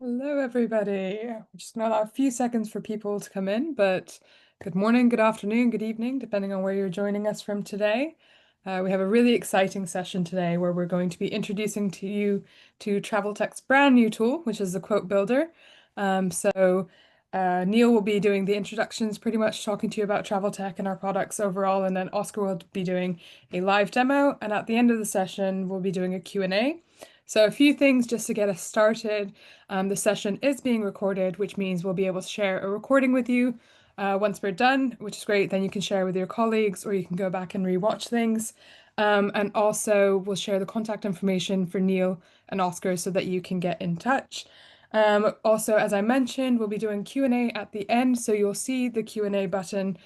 Hello, everybody. We're just gonna allow a few seconds for people to come in, but good morning, good afternoon, good evening, depending on where you're joining us from today. We have a really exciting session today where we're going to be introducing to you to TravelTech's brand new tool, which is the Quote Builder. Neil will be doing the introductions, pretty much talking to you about TravelTech and our products overall, and then Oscar will be doing a live demo, and at the end of the session, we'll be doing a Q&A. So a few things just to get us started. The session is being recorded, which means we'll be able to share a recording with you once we're done, which is great. Then you can share with your colleagues or you can go back and rewatch things. And also, we'll share the contact information for Neil and Oscar so that you can get in touch. Also, as I mentioned, we'll be doing Q&A at the end, so you'll see the Q&A button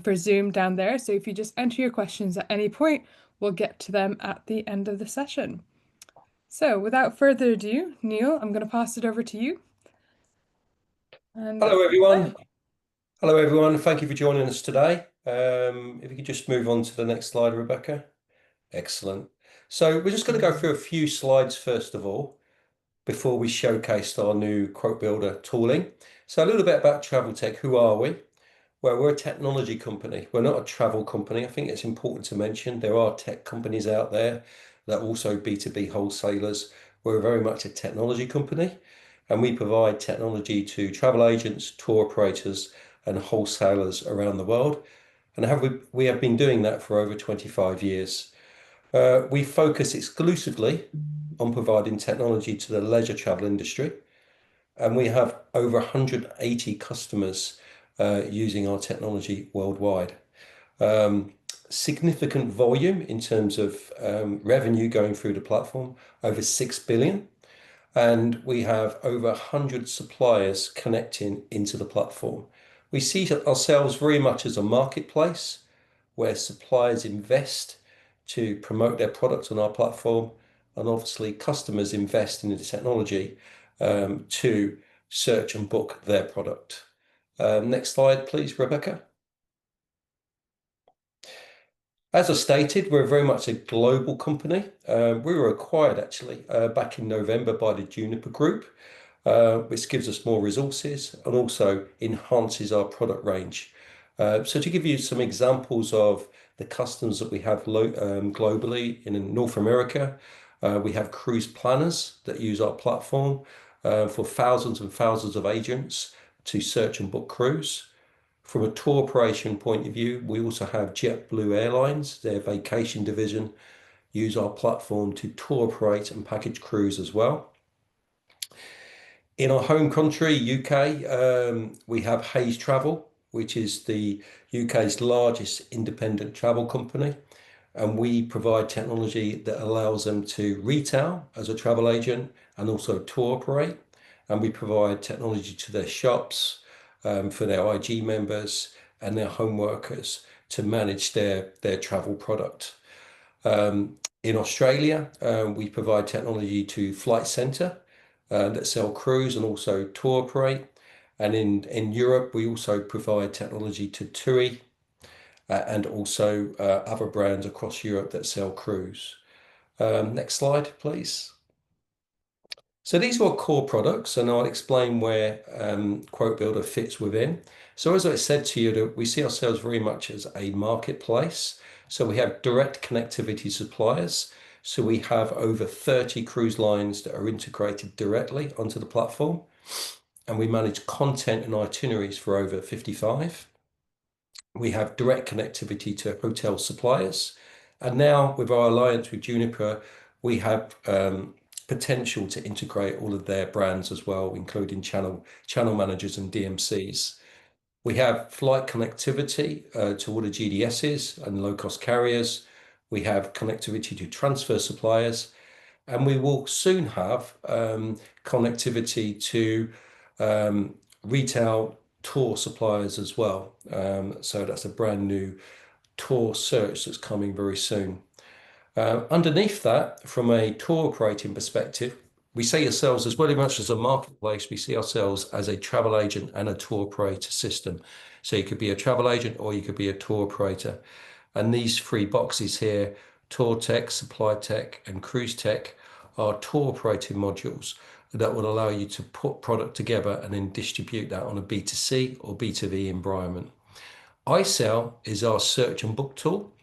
for Zoom down there. So if you just enter your questions at any point, we'll get to them at the end of the session. So, without further ado, Neil, I'm going to pass it over to you. And Hello, everyone. Hello, everyone. Thank you for joining us today. If you could just move on to the next slide, Rebecca. Excellent. So we're just going to go through a few slides first of all, before we showcase our new Quote Builder tooling. So a little bit about TravelTech. Who are we? Well, we're a technology company. We're not a travel company. I think it's important to mention there are tech companies out there that are also B2B wholesalers. We're very much a technology company, and we provide technology to travel agents, tour operators, and wholesalers around the world. And we have been doing that for over 25 years. We focus exclusively on providing technology to the leisure travel industry, and we have over 180 customers using our technology worldwide. Significant volume in terms of revenue going through the platform, over 6 billion. And we have over 100 suppliers connecting into the platform. We see ourselves very much as a marketplace where suppliers invest to promote their products on our platform, and obviously customers invest in the technology to search and book their product. Next slide, please, Rebecca. As I stated, we're very much a global company. We were acquired actually back in November by the Juniper Group, which gives us more resources and also enhances our product range. So to give you some examples of the customers that we have globally in North America, we have cruise planners that use our platform for thousands and thousands of agents to search and book cruise. From a tour operation point of view, we also have JetBlue Airlines, their vacation division, use our platform to tour operate and package cruise as well. In our home country, UK, we have Hays Travel, which is the UK's largest independent travel company. And we provide technology that allows them to retail as a travel agent and also tour operate. And we provide technology to their shops, for their IG members and their home workers to manage their travel product. In Australia, we provide technology to Flight Centre that sell cruise and also tour operate. And in Europe, we also provide technology to TUI and also other brands across Europe that sell cruise. Next slide, please. So these are our core products, and I'll explain where Quote Builder fits within. So as I said to you, that we see ourselves very much as a marketplace. So we have direct connectivity suppliers. So we have over 30 cruise lines that are integrated directly onto the platform. And we manage content and itineraries for over 55. We have direct connectivity to hotel suppliers. And now with our alliance with Juniper, we have potential to integrate all of their brands as well, including channel managers and DMCs. We have flight connectivity to all the GDSs and low-cost carriers. We have connectivity to transfer suppliers, and we will soon have connectivity to retail tour suppliers as well. So that's a brand new tour search that's coming very soon. Underneath that, from a tour operating perspective, we see ourselves as very much as a marketplace. We see ourselves as a travel agent and a tour operator system. So you could be a travel agent or you could be a tour operator. And these three boxes here, Tour Tech, Supply Tech, and Cruise Tech, are tour operating modules. that will allow you to put product together and then distribute that on a B2C or B2B environment. iSell is our search and book tool,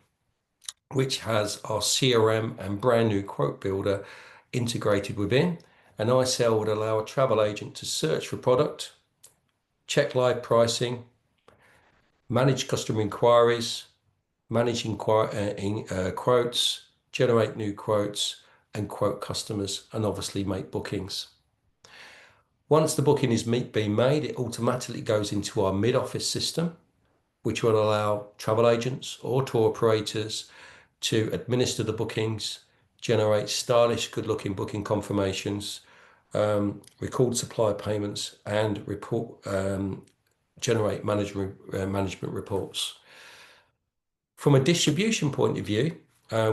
which has our CRM and brand new quote builder integrated within. And iSell would allow a travel agent to search for product, check live pricing, manage customer inquiries, manage quotes, generate new quotes, and quote customers, and obviously make bookings. Once the booking is being made, it automatically goes into our mid-office system, which will allow travel agents or tour operators to administer the bookings, generate stylish, good-looking booking confirmations, record supplier payments, and generate management reports. From a distribution point of view,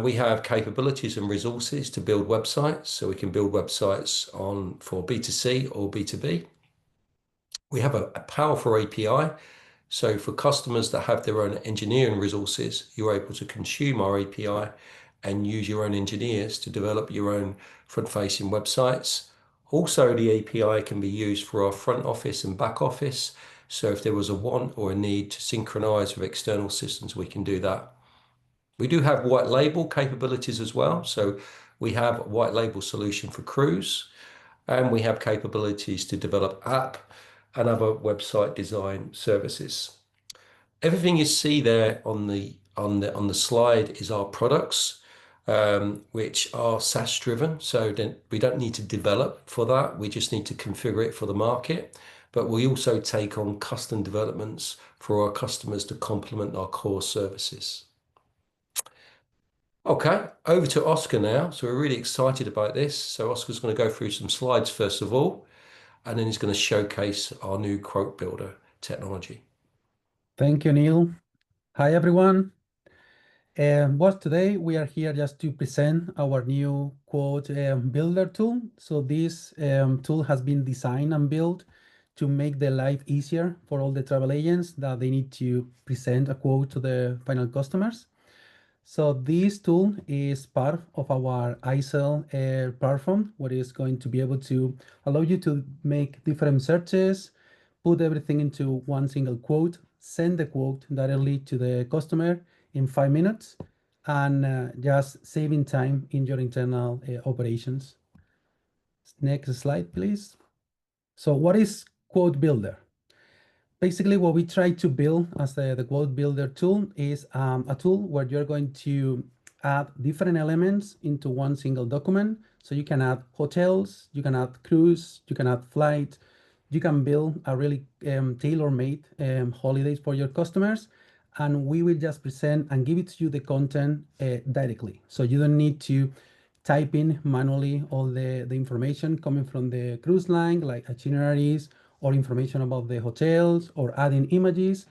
we have capabilities and resources to build websites, so we can build websites for B2C or B2B. We have a powerful API, so for customers that have their own engineering resources, you're able to consume our API and use your own engineers to develop your own front-facing websites. Also, the API can be used for our front office and back office. So if there was a want or a need to synchronize with external systems, we can do that. We do have white label capabilities as well. So we have a white label solution for cruise, and we have capabilities to develop app and other website design services. Everything you see there on the slide is our products, which are SaaS driven. So then we don't need to develop for that. We just need to configure it for the market. But we also take on custom developments for our customers to complement our core services. Okay, over to Oscar now. So we're really excited about this. So Oscar's going to go through some slides first of all, and then he's going to showcase our new quote builder technology. Thank you, Neil. Hi, everyone. Today we are here just to present our new quote builder tool. So this tool has been designed and built to make the life easier for all the travel agents that they need to present a quote to the final customers. So this tool is part of our iSell platform, what is going to be able to allow you to make different searches, put everything into one single quote, send the quote directly to the customer in 5 minutes, and just saving time in your internal operations. Next slide, please. So what is Quote Builder? Basically, what we try to build as the Quote Builder tool is a tool where you're going to add different elements into one single document. So you can add hotels, you can add cruise, you can add flight, you can build a really tailor-made holidays for your customers, and we will just present and give it to you the content directly. So you don't need to type in manually all the information coming from the cruise line, like itineraries or information about the hotels or adding images.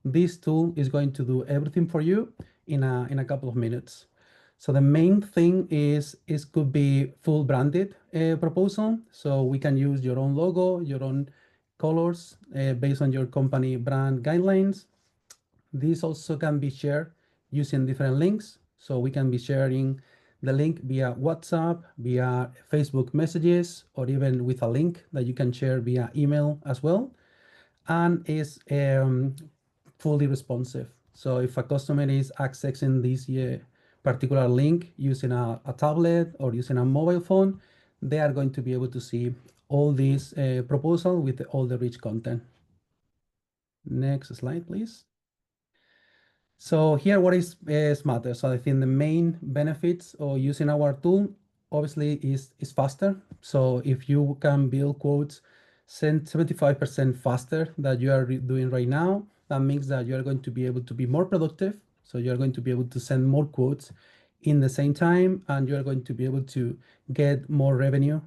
This tool is going to do everything for you in a couple of minutes. So the main thing is it could be full branded proposal. So we can use your own logo, your own colors based on your company brand guidelines. This also can be shared using different links. So we can be sharing the link via WhatsApp, via Facebook messages, or even with a link that you can share via email as well. And is fully responsive. So if a customer is accessing this particular link using a tablet or using a mobile phone, they are going to be able to see all this proposal with all the rich content. Next slide, please. So here, what is smarter? So I think the main benefits of using our tool obviously is faster. So if you can build quotes 75% faster than you are doing right now, that means that you are going to be able to be more productive. So you're going to be able to send more quotes in the same time, and you're going to be able to get more revenue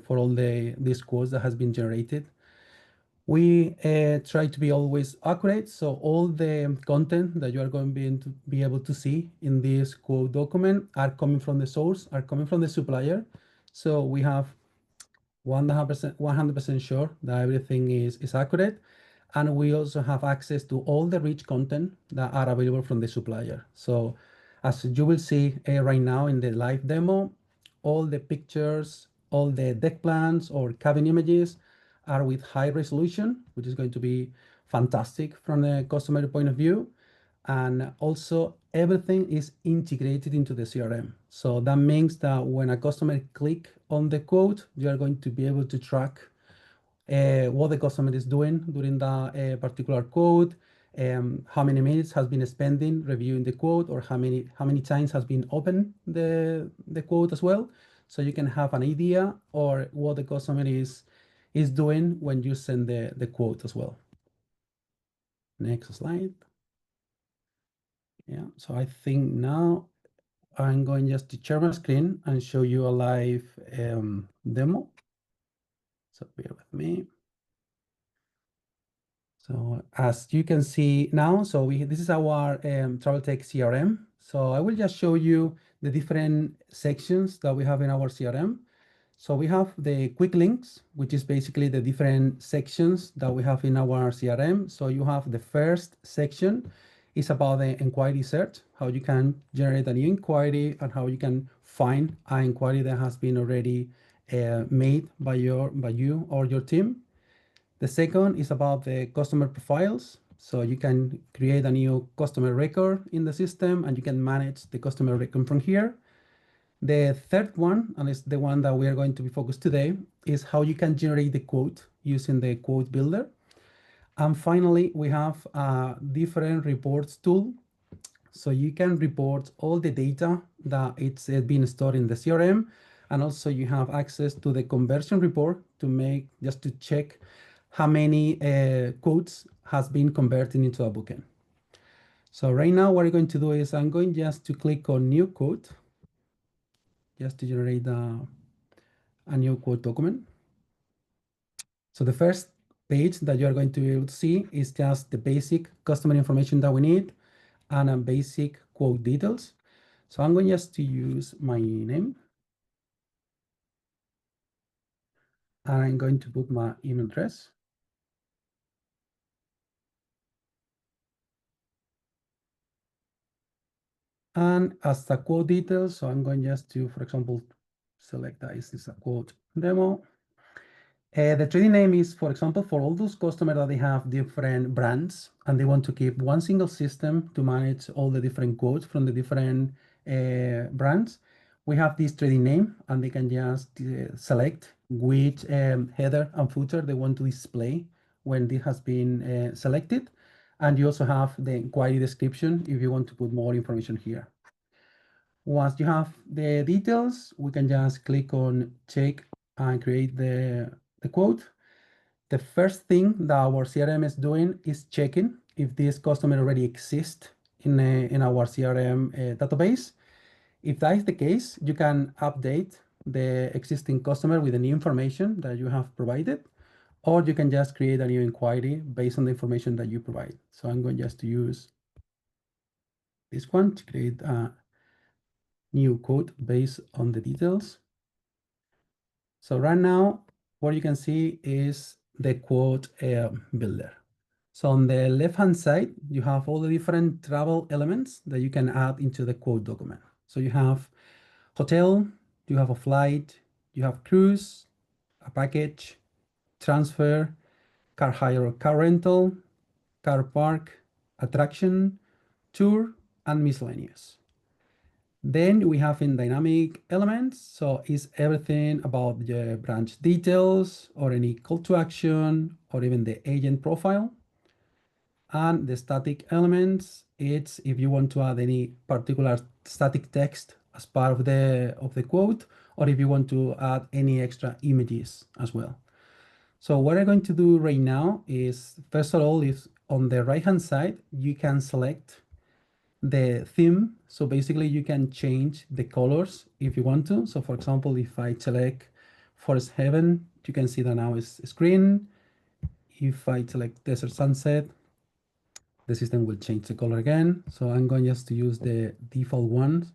for all these quotes that has been generated. We try to be always accurate, so all the content that you are going to be able to see in this quote document are coming from the source, are coming from the supplier. So we have 100% sure that everything is accurate. And we also have access to all the rich content that are available from the supplier. So as you will see right now in the live demo, all the pictures, all the deck plans or cabin images are with high resolution, which is going to be fantastic from the customer point of view. And also everything is integrated into the CRM. So that means that when a customer click on the quote, you are going to be able to track what the customer is doing during the particular quote, how many minutes has been spending reviewing the quote, or how many times has been open the quote as well. So you can have an idea or what the customer is doing when you send the quote as well. Next slide. Yeah, so I think now I'm going just to share my screen and show you a live demo. So bear with me. So as you can see now, so this is our TravelTech CRM. So I will just show you the different sections that we have in our CRM. So we have the quick links, which is basically the different sections that we have in our CRM. So you have the first section is about the inquiry search, how you can generate a new inquiry and how you can find an inquiry that has been already made by you or your team. The second is about the customer profiles. So you can create a new customer record in the system and you can manage the customer record from here. The third one, and it's the one that we are going to be focused today, is how you can generate the quote using the quote builder. And finally, we have a different reports tool. So you can report all the data that it's been stored in the CRM. And also you have access to the conversion report just to check how many quotes has been converted into a booking. So right now what I'm going to do is I'm going just to click on new quote, just to generate a new quote document. So the first page that you are going to be able to see is just the basic customer information that we need and a basic quote details. So I'm going just to use my name. And I'm going to put my email address. And as the quote details, so I'm going just to, for example, select that is this a quote demo. The trading name is, for example, for all those customers that they have different brands and they want to keep one single system to manage all the different quotes from the different brands. We have this trading name and they can just select which header and footer they want to display when this has been selected. And you also have the inquiry description if you want to put more information here. Once you have the details, we can just click on check and create the quote. The first thing that our CRM is doing is checking if this customer already exists in our CRM database. If that is the case, you can update the existing customer with the new information that you have provided, or you can just create a new inquiry based on the information that you provide. So I'm going just to use this one to create a new quote based on the details. So right now, what you can see is the quote builder. So on the left-hand side, you have all the different travel elements that you can add into the quote document. So you have hotel, you have a flight, you have cruise, a package, transfer, car hire or car rental, car park, attraction, tour, and miscellaneous. Then we have in dynamic elements, so is everything about the branch details or any call to action or even the agent profile. And the static elements, it's if you want to add any particular static text as part of the quote, or if you want to add any extra images as well. So what I'm going to do right now is, first of all, is on the right-hand side, you can select the theme. So basically you can change the colors if you want to. So for example, if I select Forest Heaven, you can see that now is green. If I select Desert Sunset, the system will change the color again. So I'm going just to use the default ones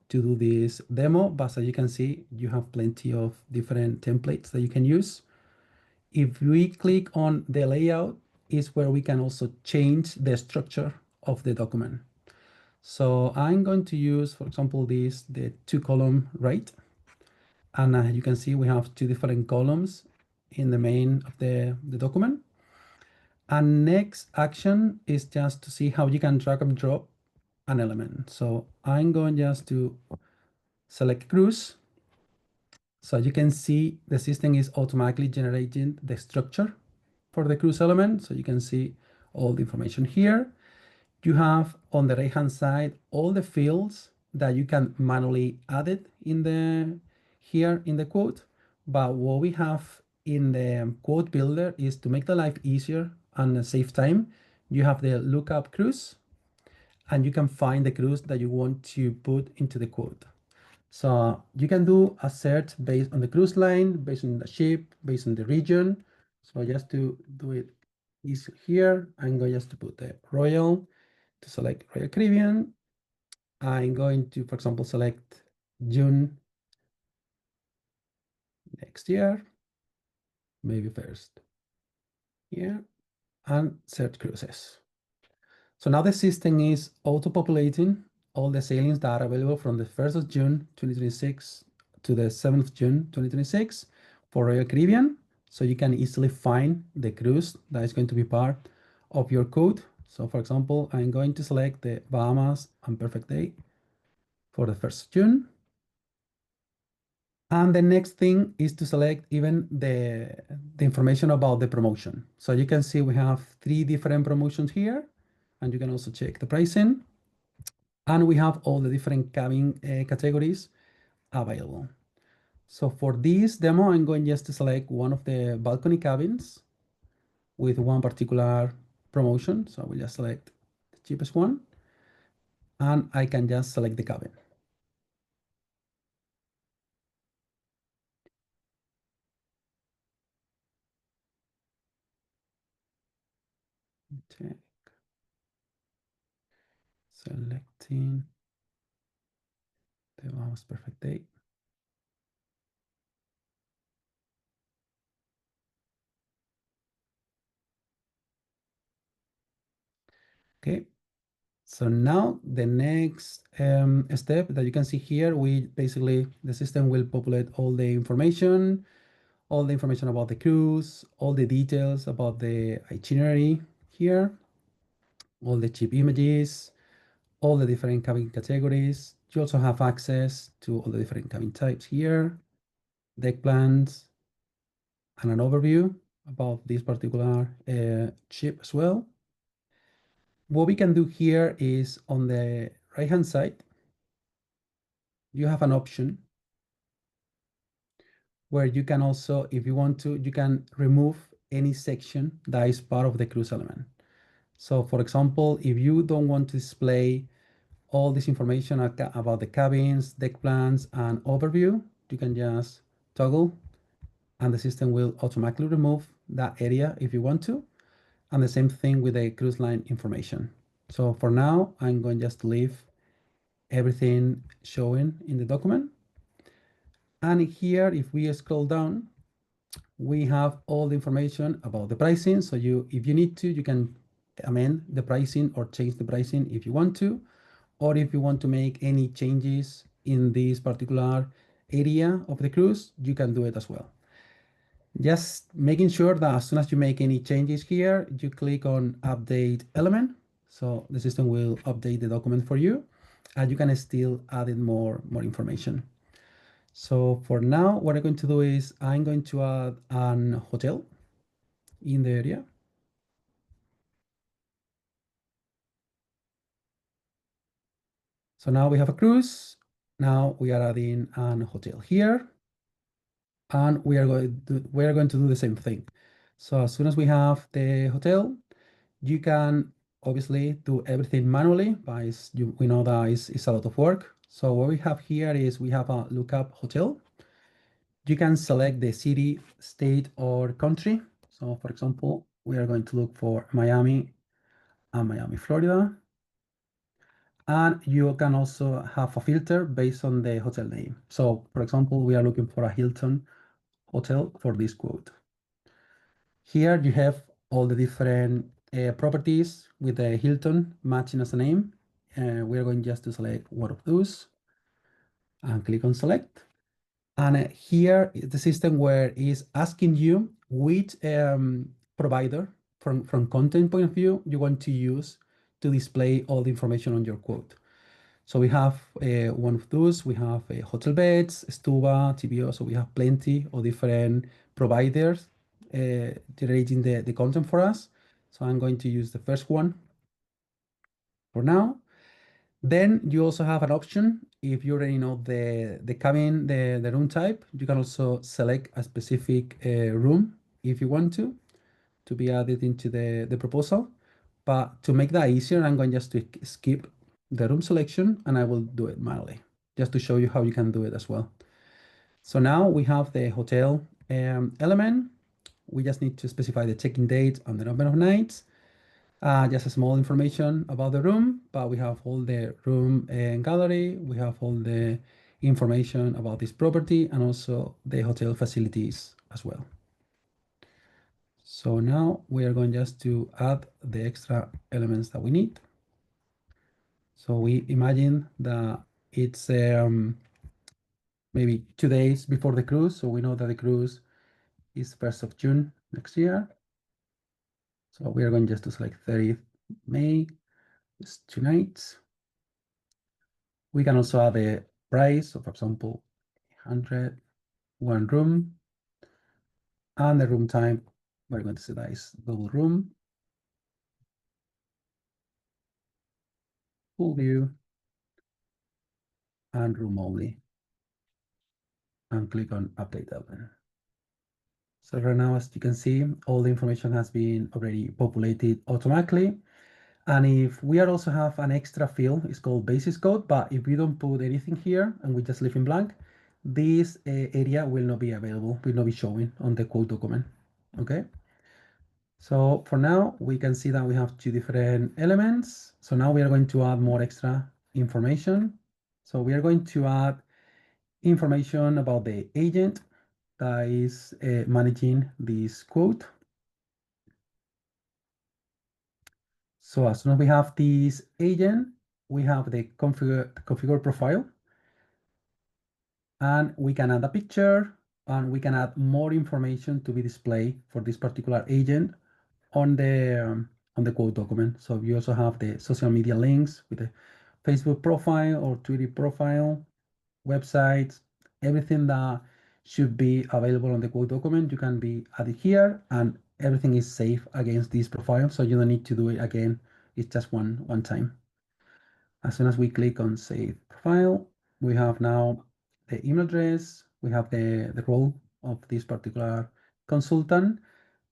to do this demo, but as you can see, you have plenty of different templates that you can use. If we click on the layout is where we can also change the structure of the document. So I'm going to use, for example, the 2-column right. And you can see we have two different columns in the main of the document. And next action is just to see how you can drag and drop an element. So I'm going just to select cruise. So you can see the system is automatically generating the structure for the cruise element. So you can see all the information here. You have on the right hand side all the fields that you can manually add it in the here in the quote. But what we have in the quote builder is to make the life easier and save time. You have the lookup cruise, and you can find the cruise that you want to put into the quote. So you can do a search based on the cruise line, based on the ship, based on the region. So just to do it is here, I'm going just to put the Royal, to select Royal Caribbean. I'm going to, for example, select June next year, maybe first here, and search cruises. So now the system is auto-populating all the sailings that are available from the 1st of June 2026 to the 7th of June 2026 for Royal Caribbean. So you can easily find the cruise that is going to be part of your code. So for example, I'm going to select the Bahamas and Perfect Day for the 1st of June. And the next thing is to select even the information about the promotion. So you can see we have 3 different promotions here, and you can also check the pricing. And we have all the different cabin categories available. So for this demo, I'm going just to select one of the balcony cabins with one particular promotion. So I will just select the cheapest one, and I can just select the cabin. Check. Selecting the Bahamas Perfect Day. Okay, so now the next step that you can see here, the system will populate all the information about the cruise, all the details about the itinerary here, all the cheap images, all the different cabin categories. You also have access to all the different cabin types here, deck plans, and an overview about this particular ship as well. What we can do here is on the right-hand side, you have an option where you can also, if you want to, you can remove any section that is part of the cruise element. So for example, if you don't want to display all this information about the cabins, deck plans, and overview, you can just toggle and the system will automatically remove that area if you want to. And the same thing with the cruise line information. So for now, I'm going just to leave everything showing in the document. And here, if we scroll down, we have all the information about the pricing. So if you need to, you can amend the pricing or change the pricing if you want to, or if you want to make any changes in this particular area of the cruise, you can do it as well. Just making sure that as soon as you make any changes here, you click on update element. So the system will update the document for you, and you can still add in more information. So for now, what I'm going to do is I'm going to add an hotel in the area. So now we have a cruise. Now we are adding an hotel here. And we are going to do the same thing. So as soon as we have the hotel, you can obviously do everything manually, but we know that it's a lot of work. So what we have here is we have a lookup hotel. You can select the city, state, or country. So for example, we are going to look for Miami and Miami, Florida. And you can also have a filter based on the hotel name. So for example, we are looking for a Hilton hotel for this quote. Here you have all the different properties with the Hilton matching as a name. We're going just to select one of those and click on select. And here is the system where it's asking you which provider from content point of view you want to use to display all the information on your quote. So we have one of those. We have hotel beds, Stuba, TBO. So we have plenty of different providers generating the content for us. So I'm going to use the first one for now. Then you also have an option. If you already know the cabin, the room type, you can also select a specific room if you want to be added into the proposal. But to make that easier, I'm going just to skip the room selection and I will do it manually, just to show you how you can do it as well. So now we have the hotel element. We just need to specify the check-in date and the number of nights. Just a small information about the room, but we have all the room gallery. We have all the information about this property and also the hotel facilities as well. So now we are going just to add the extra elements that we need. So we imagine that it's maybe 2 days before the cruise. So we know that the cruise is 1st of June next year. So we are going just to select 30th May, it's 2 nights. We can also add the price. So for example, 100, one room. And the room type, we're going to say that is double room. Full view. And room only. And click on update element. So right now, as you can see, all the information has been already populated automatically. And if we also have an extra field, it's called basis code, but if we don't put anything here and we just leave in blank, this area will not be available, will not be showing on the quote document, okay? So for now, we can see that we have 2 different elements. So now we are going to add more extra information. So we are going to add information about the agent that is managing this quote. So as soon as we have this agent, we have the configure profile, and we can add a picture, and we can add more information to be displayed for this particular agent on the quote document. So you also have the social media links with the Facebook profile or Twitter profile, websites, everything that should be available on the quote document. You can be added here, and everything is safe against this profile. So you don't need to do it again. It's just one time. As soon as we click on save profile, we have now the email address, we have the role of this particular consultant,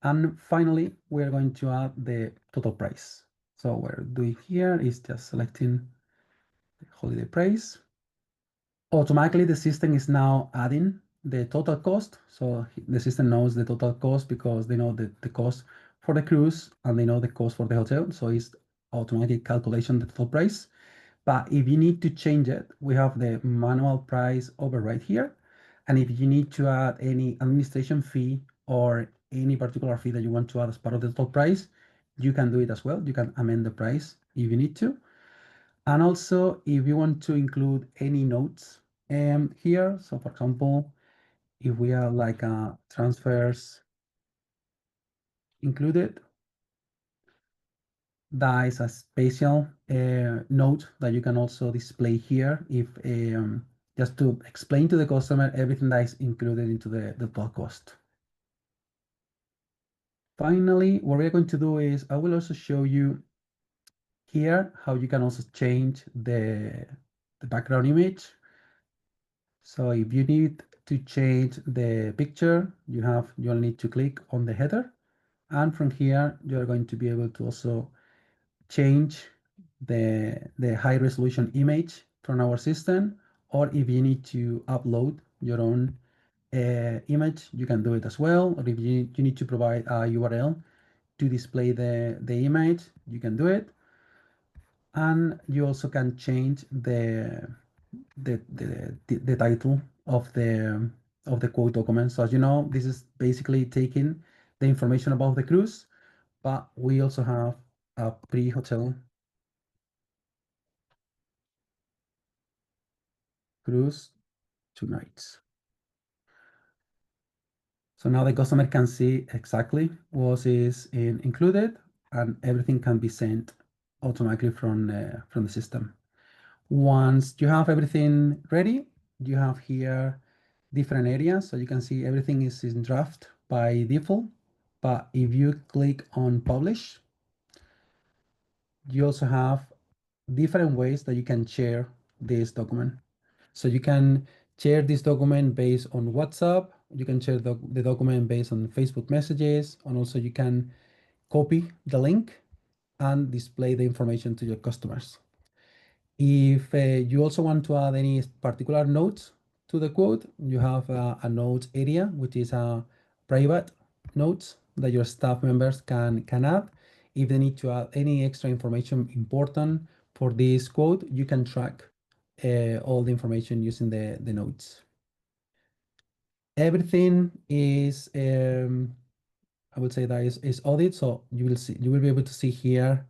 and finally, we're going to add the total price. So what we're doing here is just selecting the holiday price. Automatically, the system is now adding the total cost. So the system knows the total cost because they know the cost for the cruise and they know the cost for the hotel. So it's automatic calculation, the total price. But if you need to change it, we have the manual price over right here. And if you need to add any administration fee or any particular fee that you want to add as part of the total price, you can do it as well. You can amend the price if you need to. And also, if you want to include any notes here, so for example, if we have like transfers included, that is a special note that you can also display here if just to explain to the customer everything that is included into the total cost. Finally, what we're going to do is I will also show you here how you can also change the background image. So if you need to change the picture, you'll need to click on the header, and from here you're going to be able to also change the high resolution image from our system, or if you need to upload your own image, you can do it as well. Or if you need to provide a URL to display the image, you can do it. And you also can change the title of the quote document. So as you know, this is basically taking the information about the cruise, but we also have a pre-hotel cruise 2 nights. So now the customer can see exactly what is included, and everything can be sent automatically from the system. Once you have everything ready, you have here different areas. So you can see everything is in draft by default. But if you click on publish, you also have different ways that you can share this document. So you can share this document based on WhatsApp. You can share the document based on Facebook messages, and also you can copy the link and display the information to your customers. If you also want to add any particular notes to the quote, you have a notes area, which is a private notes that your staff members can add. If they need to add any extra information important for this quote, you can track all the information using the notes. Everything is, I would say that is audit. So you will be able to see here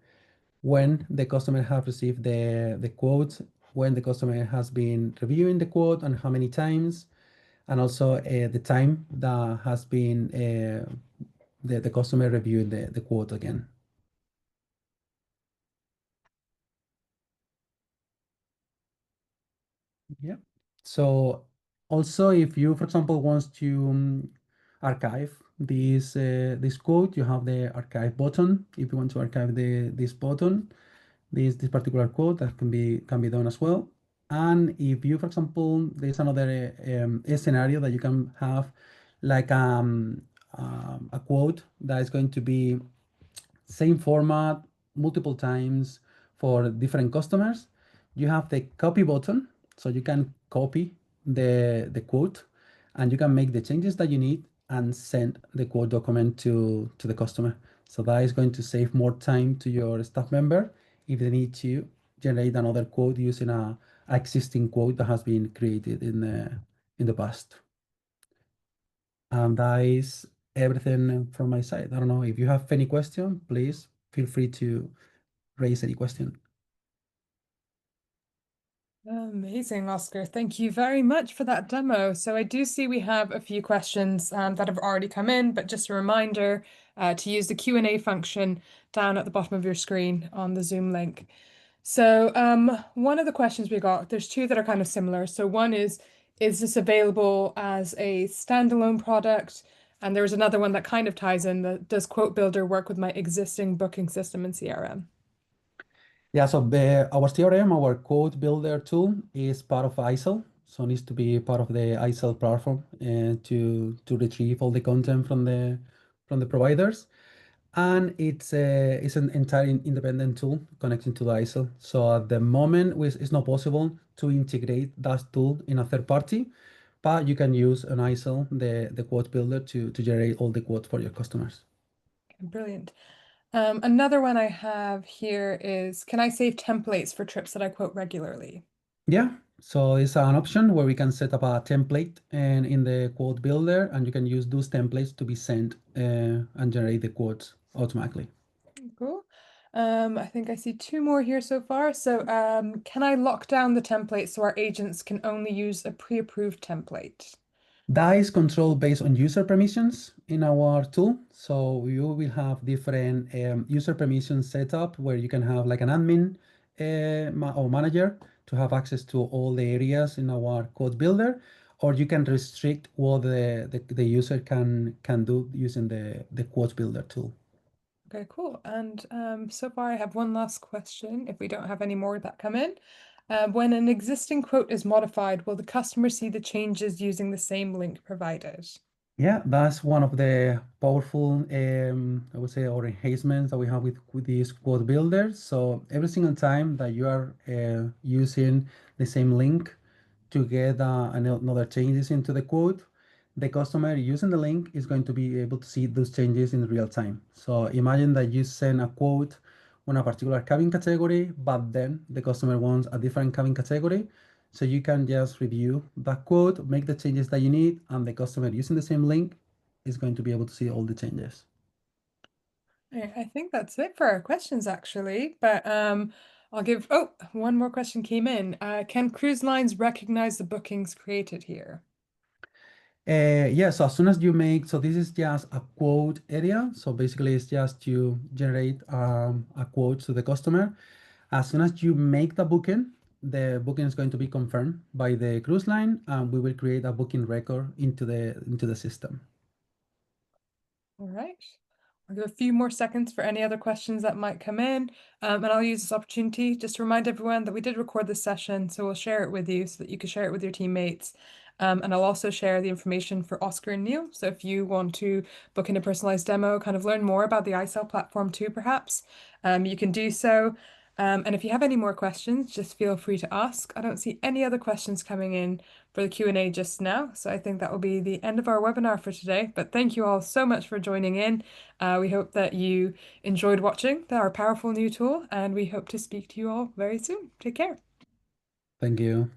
when the customer have received the quote, when the customer has been reviewing the quote and how many times, and also the time that has been the customer reviewed the quote again. Yeah. So also, if you, for example, wants to archive this quote, you have the archive button. If you want to archive this button, this particular quote, that can be done as well. And if you, for example, there's another scenario that you can have like a quote that is going to be same format multiple times for different customers. You have the copy button, so you can copy the quote and you can make the changes that you need and send the quote document to the customer. So that is going to save more time to your staff member if they need to generate another quote using a existing quote that has been created in the past. And that is everything from my side. I don't know if you have any question, please feel free to raise any question. Amazing, Oscar. Thank you very much for that demo. So I do see we have a few questions that have already come in, but just a reminder to use the Q&A function down at the bottom of your screen on the Zoom link. So one of the questions we got, there's two that are kind of similar. So one is this available as a standalone product? And there was another one that kind of ties in, does Quote Builder work with my existing booking system and CRM? Yeah, so our CRM, our quote builder tool is part of ISEL. So it needs to be part of the ISEL platform to retrieve all the content from the providers. And it's an entirely independent tool connecting to the ISEL. So at the moment, it's not possible to integrate that tool in a third party, but you can use an ISEL, the quote builder, to generate all the quotes for your customers. Brilliant. Another one I have here is, can I save templates for trips that I quote regularly? Yeah, so it's an option where we can set up a template and in the quote builder, and you can use those templates to be sent and generate the quotes automatically. Cool. I think I see two more here so far. So can I lock down the template so our agents can only use a pre-approved template? That is controlled based on user permissions in our tool. So you will have different user permissions set up where you can have like an admin or manager to have access to all the areas in our quote builder, or you can restrict what the user can do using the quote builder tool. Okay, cool. And so far I have one last question, if we don't have any more that come in. When an existing quote is modified, will the customer see the changes using the same link provided? Yeah, that's one of the powerful, I would say, or enhancements that we have with this quote builder. So every single time that you are using the same link to get another changes into the quote, the customer using the link is going to be able to see those changes in real time. So imagine that you send a quote on a particular cabin category, but then the customer wants a different cabin category. So you can just review that quote, make the changes that you need, and the customer using the same link is going to be able to see all the changes. I think that's it for our questions actually, but I'll give, one more question came in. Can cruise lines recognize the bookings created here? Yeah, so as soon as you make, so this is just a quote area. So basically it's just to generate a quote to the customer. As soon as you make the booking is going to be confirmed by the cruise line, and we will create a booking record into the system. All right. I'll give a few more seconds for any other questions that might come in. And I'll use this opportunity just to remind everyone that we did record this session, so we'll share it with you so that you can share it with your teammates. And I'll also share the information for Oscar and Neil. So if you want to book in a personalized demo, kind of learn more about the iCell platform too, perhaps, you can do so. And if you have any more questions, just feel free to ask. I don't see any other questions coming in for the Q&A just now. So I think that will be the end of our webinar for today. But thank you all so much for joining in. We hope that you enjoyed watching our powerful new tool, and we hope to speak to you all very soon. Take care. Thank you.